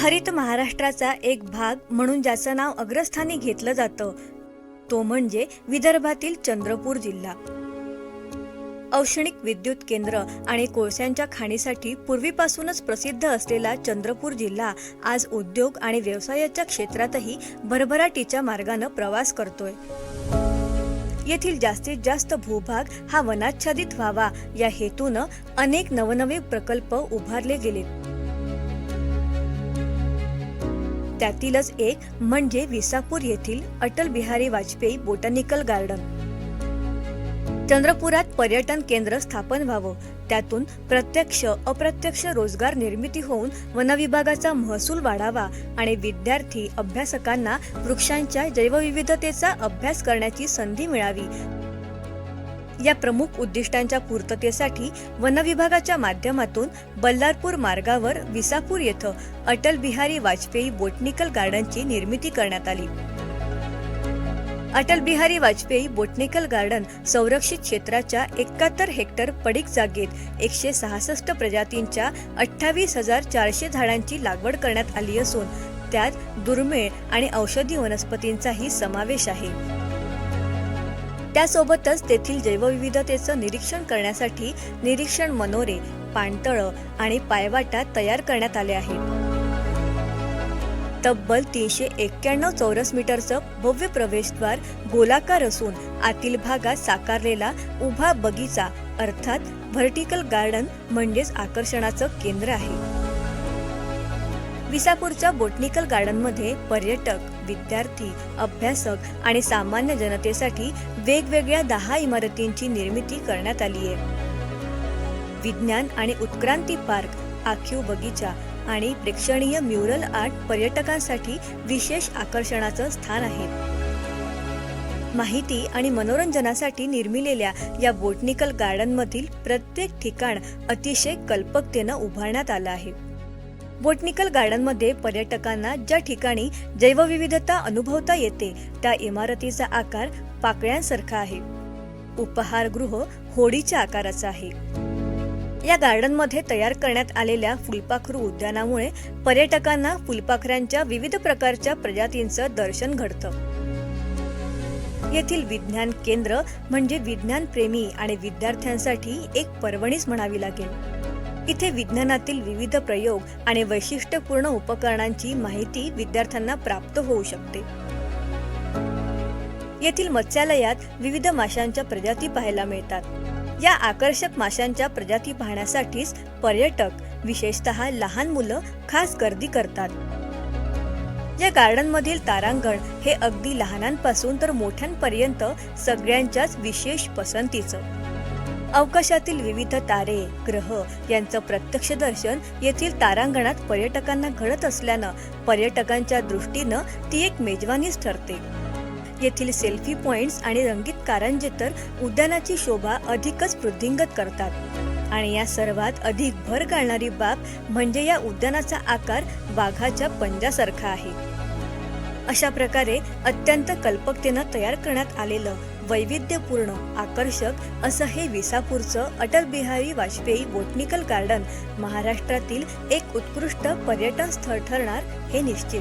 हरित महाराष्ट्राचा एक भाग म्हणून ज्याचं नाव अग्रस्थानी घेतलं जातं तो म्हणजे विदर्भातील चंद्रपूर जिल्हा। औष्णिक विद्युत केंद्र आणि कोळशांच्या खाणीसाठी पूर्वीपासूनच प्रसिद्ध असलेला चंद्रपूर जिल्हा आज उद्योग आणि व्यवसायाच्या क्षेत्रातही भरभराटीच्या मार्गाने प्रवास करतोय। येथील जास्तीत जास्त भूभाग हा वनाच्छादित व्हावा या हेतूने अनेक नवनवे प्रकल्प उभारले गेलेत। त्यातीलच एक म्हणजे विसापूर येथील अटल बिहारी वाजपेयी बोटॅनिकल गार्डन। चंद्रपुरात पर्यटन केंद्र स्थापन व्हावं, त्यातून प्रत्यक्ष अप्रत्यक्ष रोजगार निर्मिती होऊन वनविभागाचा महसूल वाढावा आणि विद्यार्थी अभ्यासकांना वृक्षांच्या जैवविविधतेचा अभ्यास करण्याची संधी मिळावी या प्रमुख उद्दिष्टांच्या पूर्ततेसाठी वनविभागाच्या माध्यमातून बल्लारपूर मार्गावर विसापूर येथे अटल बिहारी वाजपेयी बोटॅनिकल गार्डनची निर्मिती करण्यात आली। अटल बिहारी वाजपेयी बोटॅनिकल गार्डन संरक्षित क्षेत्राच्या 71 हेक्टर पडीक जागेत 166 प्रजातींच्या 28,400 झाडांची लागवड करण्यात आली असून त्यात दुर्मिळ आणि औषधी वनस्पतींचाही समावेश आहे। त्यासोबतच तेथील जैवविविधतेचं निरीक्षण करण्यासाठी निरीक्षण मनोरे, पाणतळं आणि पायवाटा तयार करण्यात आले आहेत। तब्बल 391 चौरस मीटरचं भव्य प्रवेशद्वार गोलाकार असून आतील भागात साकारलेला उभा बगीचा अर्थात व्हर्टिकल गार्डन म्हणजेच आकर्षणाचं केंद्र आहे। विसापूरच्या बोटॅनिकल गार्डनमध्ये पर्यटक, विद्यार्थी, अभ्यासक आणि सामान्य जनतेसाठी वेगवेगळ्या 10 इमारतींची निर्मिती करण्यात आली आहे। विज्ञान आणि उत्क्रांती पार्क, आखीव बगीचा आणि प्रेक्षणीय म्युरल आर्ट पर्यटकांसाठी विशेष आकर्षणाचं स्थान आहे। माहिती आणि मनोरंजनासाठी निर्मिलेल्या या बोटॅनिकल गार्डनमधील प्रत्येक ठिकाण अतिशय कल्पकतेने उभारण्यात आलं आहे। बोटॅनिकल गार्डनमध्ये पर्यटकांना ज्या ठिकाणी जैवविविधता अनुभवता येते त्या इमारतीचा आकार पाकळ्यांसारखा आहे। उपहारगृह होडीच्या आकाराचं आहे। या गार्डनमध्ये तयार करण्यात आलेल्या फुलपाखरू उद्यानामुळे पर्यटकांना फुलपाखरांच्या विविध प्रकारच्या प्रजातींचं दर्शन घडतं। येथील विज्ञान केंद्र म्हणजे विज्ञान प्रेमी आणि विद्यार्थ्यांसाठी एक पर्वणीच म्हणावी लागेल। इथे विज्ञानातील विविध प्रयोग आणि वैशिष्ट्यपूर्ण उपकरणांची माहिती विद्यार्थ्यांना प्राप्त होऊ शकते। येथील मत्स्यालयात विविध माशांच्या प्रजाती पाहायला मिळतात। या आकर्षक माशांच्या प्रजाती पाहण्यासाठीच पर्यटक, विशेषतः लहान मुलं खास गर्दी करतात। या गार्डनमधील तारांगण हे अगदी लहानांपासून तर मोठ्यांपर्यंत सगळ्यांच्याच विशेष पसंतीचं। अवकाशातील विविध तारे, ग्रह यांचं प्रत्यक्ष दर्शन येथील तारांगणात पर्यटकांना घडत असल्यानं पर्यटकांच्या दृष्टीनं ती एक मेजवानीच ठरते। येथील सेल्फी पॉइंट्स आणि रंगीत कारंजे तर उद्यानाची शोभा अधिकच वृद्धिंगत करतात। आणि या सर्वात अधिक भर घालणारी बाब म्हणजे या उद्यानाचा आकार वाघाच्या पंजासारखा आहे। अशा प्रकारे अत्यंत कल्पकतेनं तयार करण्यात आलेलं वैविध्यपूर्ण, आकर्षक असं हे विसापूरचं अटल बिहारी वाजपेयी बोटॅनिकल गार्डन महाराष्ट्रातील एक उत्कृष्ट पर्यटन स्थळ ठरणार हे निश्चित।